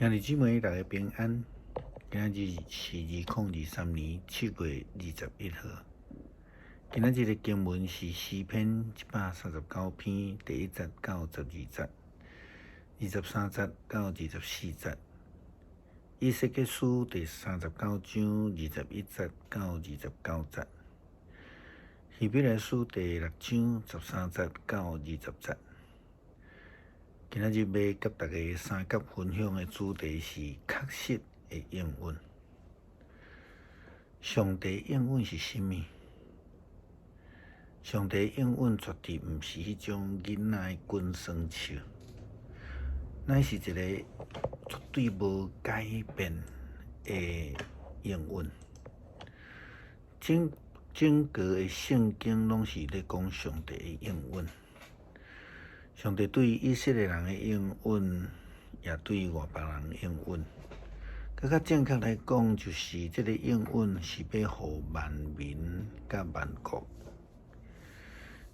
兄弟姊妹，大家平安。今日是2023年7月21号。今日的经文是诗篇139篇第1节到12节，23节到24节。以西结书第39章21节到29节。希伯来书第6章13节到20节。今日要甲大家三角分享的主题是确实的应允。上帝应允是甚物？上帝应允绝对毋是迄种囡仔的滚酸笑，乃是一个绝对无改变的应允。整个的圣经拢是咧讲上帝的应允。上帝对以色列人的应允，也对外别人应允。较正确来讲，就是这个应允是要互万民甲万国。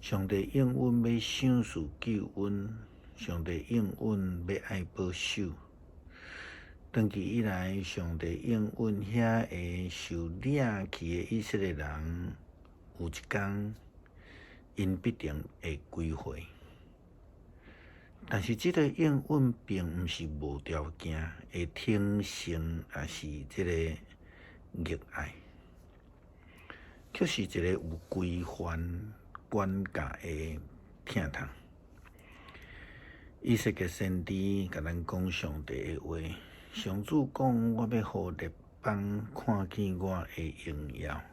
上帝应允要赏赐救恩，上帝应允要爱保守。长期以来，上帝应允遐个受掠去的以色列人，有一天因必定会归回。但是，这个应允并毋是无条件的听信，也是这个热爱，却是一个有规范管教的疼痛。以西结先知甲咱讲上帝的话，上主讲：我要互列邦看见我的荣耀。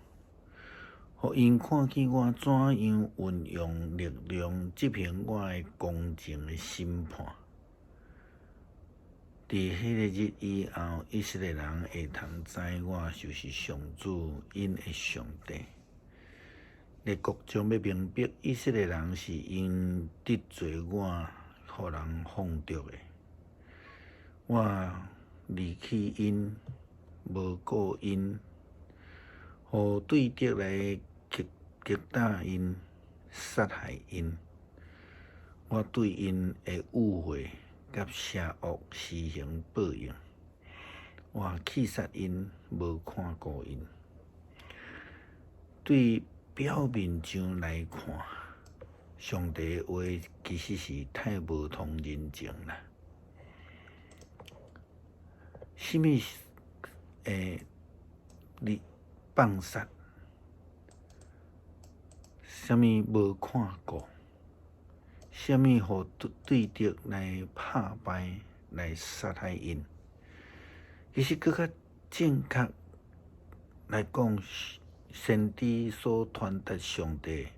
互因看见我怎样运用力量执行我的公正的审判。伫迄个日以后，以色列人会通知我就是上主，因的上帝。列国将要明白以色列人是因得罪我，互人放逐的。我离弃因，无顾因，互对敌来击打因，杀害因。我对因的误会甲邪恶施行报应。我气杀因，无看顾因。对表面上来看，上帝的话其实是太无通人情啦。什么你放杀？什么无看顾？什么互对敌来拍败、来杀害因？其实更较正确来讲，先知所传达上帝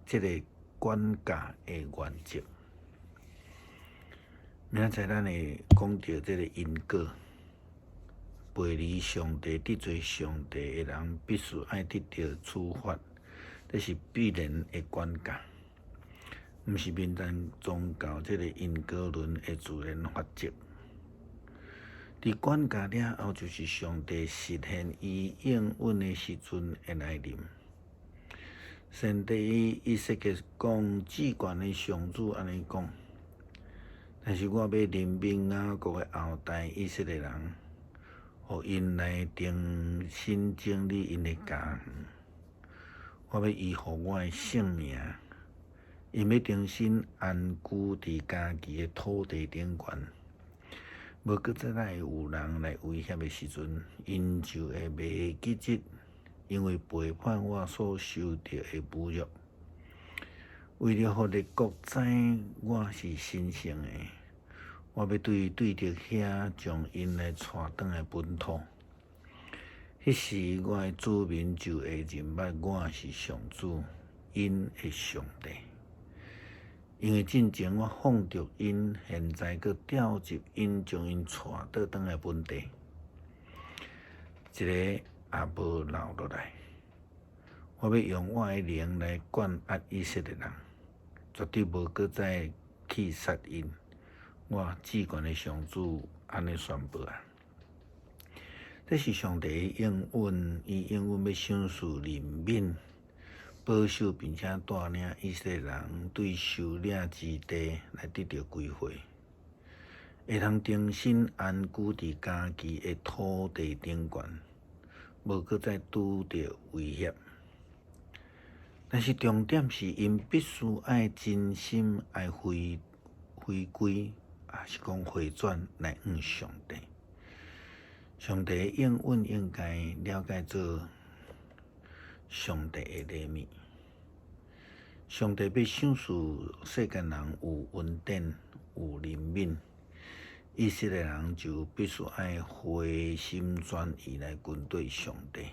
这个管教的原则。明仔载咱会讲到这个因果，背离上帝、得罪上帝的人，必须爱得到处罚。这是必然的管教，毋是民间宗教这个因果论的自然法则。伫管教了后，就是上帝实现伊应允的时阵会来临。先知以西结讲，至高的上主安尼讲，但是我要怜悯雅各的后代以色列人，互因来重新整理因的家园。我要医护我的性命，因要重新安居伫家己的土地顶悬。无搁再来有人来威胁的时阵，因就会袂记得，因为背叛我所受到的侮辱。为了互列国知我是神圣的，我要对着遐将因来带转来本土。迄时，我的子民就会认捌我是上主，因的上帝。因为进前我放逐因，现在佮调集因，将因带倒来本地，一个也无留落来。我要用我的灵来管压以色列人，绝对无搁再去杀因。我至高的上主安尼宣布啊！这是上帝的应允，伊应允要赏赐人民，保守并且带领以色列人对受掠之地来得到归回。会通重新安居伫家己的土地顶悬，无搁再拄着威胁。但是重点是，因必须爱真心爱回归，也是讲回转来向上帝。上帝的应允应该了解做上帝的礼物。上帝要赏赐世间人有稳定、有灵敏，意识的人就必须爱回心转意来跟对上帝，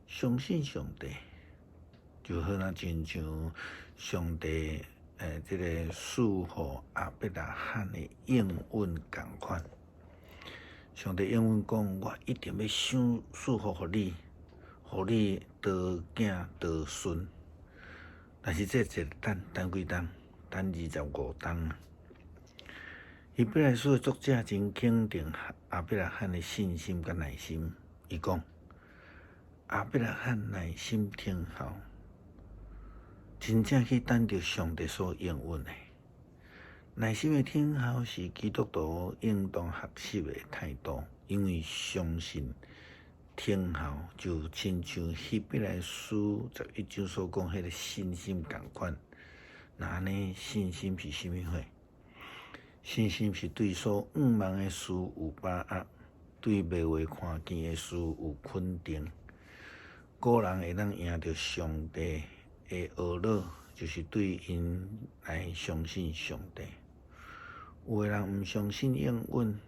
相信上帝，就好像亲像上帝这个赐予亚伯拉罕的应允同款。上帝应允讲，我一定要赐福予你得囝得孙。但是这一等几冬，等25冬。希伯来书的作者真肯定亚伯拉罕的信心甲耐心。伊讲，亚伯拉罕耐心听候，真正去等着上帝所应允的。耐心的听候是基督徒应当学习的态度，因为相信听候就亲像希伯来书11章所讲迄个信心同款。那安尼信心是甚物货？信心是对所望的事有把握，对未会看见的事有肯定。个人会当赢着上帝的懊恼，就是对因来相信上帝。有的人毋相信应允，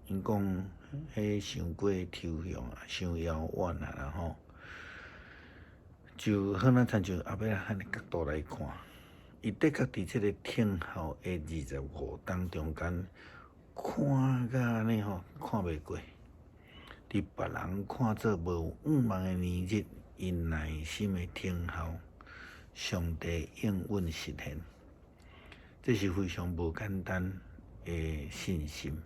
因讲迄伤过抽象啊，伤遥远啊，然后就好像参像亚伯拉罕的角度来看，伊的确伫这个听候的25冬中间，看甲安尼吼，看袂过。伫别人看做无望的年日，因耐心的听候，上帝应允实现。这是非常无简单的信心，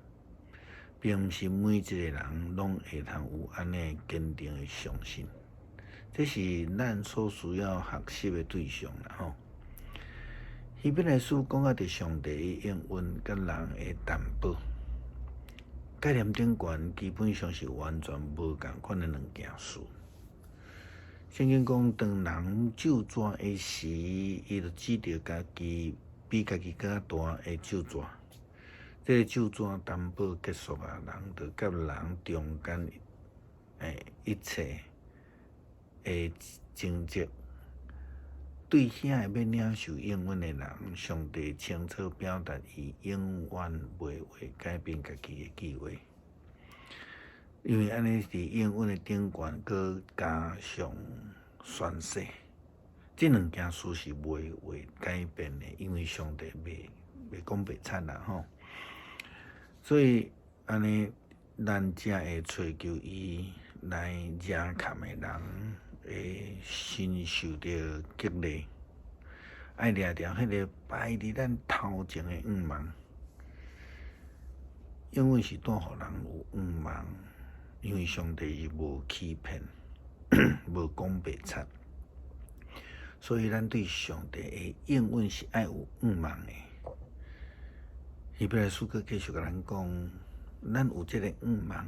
并毋是每一个人拢会通有安尼坚定的相信。这是咱所需要学习的对象啦吼。希伯来书讲到伫上帝的应允甲人的担保，概念顶悬基本上是完全无共款的两件事。圣经讲，当人咒诅的时，伊就指着家己比家己较大的咒诅。这个咒诅担保结束啊，人就甲人中间一切的争执。对遐会要领受应允的人，上帝清楚表达伊永远袂会改变家己的计划，因为安尼伫应允的顶悬，佮加上宣誓，这两件事是袂会改变的，因为上帝袂讲袂差啦吼。所以安尼，咱才会追求伊来惹坎的人会身受着激励，爱掠着迄个摆伫咱头前的愿望。因为是带互人有愿望，因为上帝是无欺骗，无讲白贼，所以咱对上帝的应允是爱有愿望的。希伯来书佮继续甲咱讲，咱有这个愿望，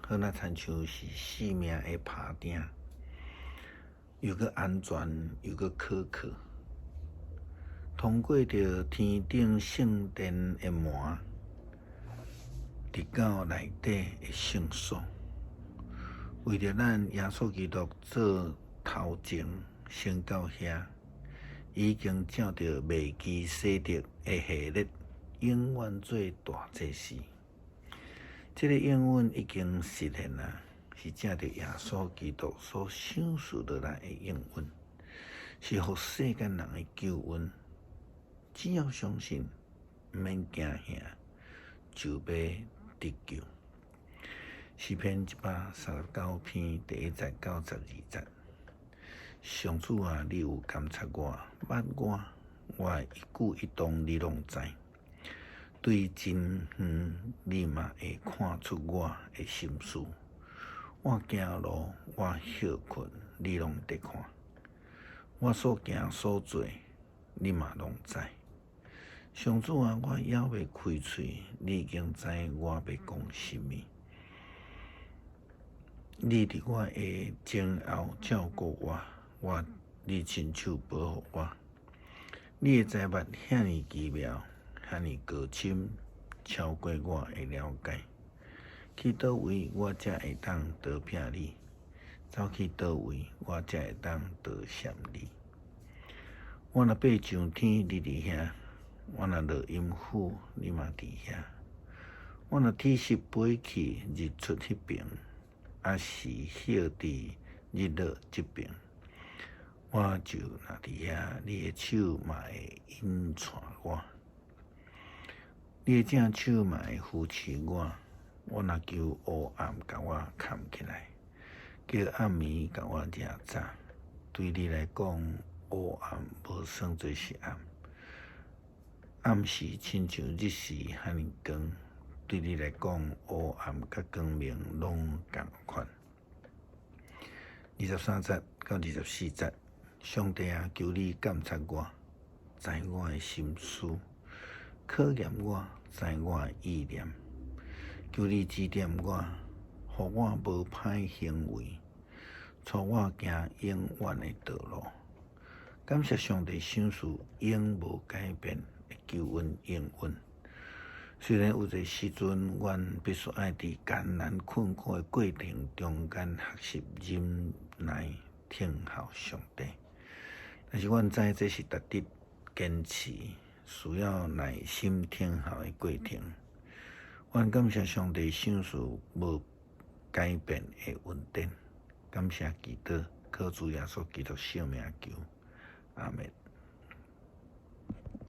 好那亲像是生命的打钉，又佮安全，又佮可靠，通过着天顶圣殿的门，直到内底的圣所，为着咱耶稣基督做头前，先到遐，已经照着未记洗濯的系列，永远做大祭司。这个应允已经实现了，是借着耶稣基督所赏赐落来的应允，是互世间人的救恩。只要相信，毋免惊吓，就要得救。诗篇139篇第1节到12节。上主啊，你有监察我、捌我的一举一动你拢知。对真远，你嘛会看出我的心思。我行路，我休困，你拢得看。我所行所做，你嘛拢知。上主啊，我还未开嘴，你已经知我要讲什么。你伫我的前后照顾我，你亲手保护我。你的财物遐尼奇妙，遐尼高深，超过我的了解。去倒位，我才会当得拼你；走去倒位，我才会当得闪你。我若爬上天，你伫遐；我若落阴府，你嘛伫遐。我若天色飞去，日出迄边，还是歇伫日落这边，我就若伫遐，你的手嘛会引带我，你的正手嘛会扶持我。我若求黑暗甲我藏起来，叫暗暝甲我遮早。对你来讲，黑暗无算做是暗，暗时亲像日时遐尼光。对你来讲，黑暗甲光明拢共款。23节到24节，上帝啊，求你监察我，知我的心思，考验我，知我的意念。求你指点我，互我无歹行为，带我行永远的道路。感谢上帝赏赐永无改变的救恩应允。虽然有一时阵，阮必须爱伫艰难困苦的过程中间学习忍耐听候上帝，但是阮知这是值得坚持、需要耐心听候的过程。阮感谢上帝赏赐无改变的恩典，感谢祈祷，靠主耶稣基督圣名求，阿门。